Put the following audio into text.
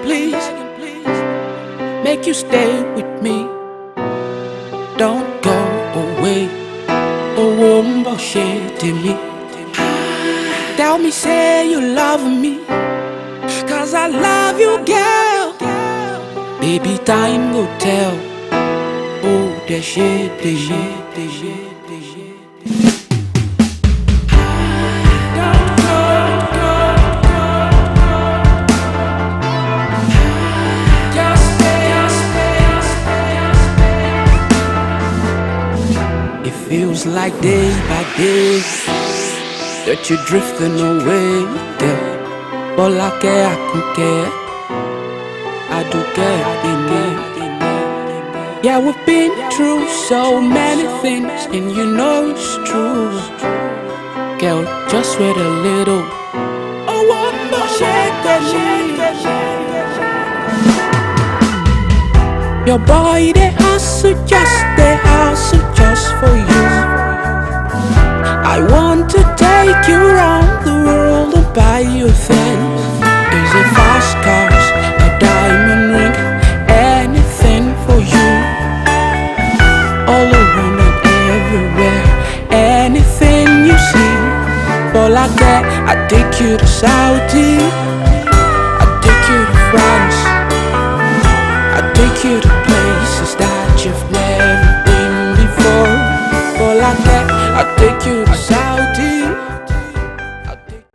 please, make you stay with me. Don't go away. Oh, wombo shit to me. Tell me, say you love me, 'cause I love you, girl. Baby, time will tell. Oh, that shit, that shit, that shit, that shit. It feels like day by day that you're drifting away, girl. But like I could care, I do care, yeah, we've been through so many things, and you know it's true. Girl, just wait a little. Oh, one more shake, your boy, they hustle just for you. I want to take you around the world and buy you things.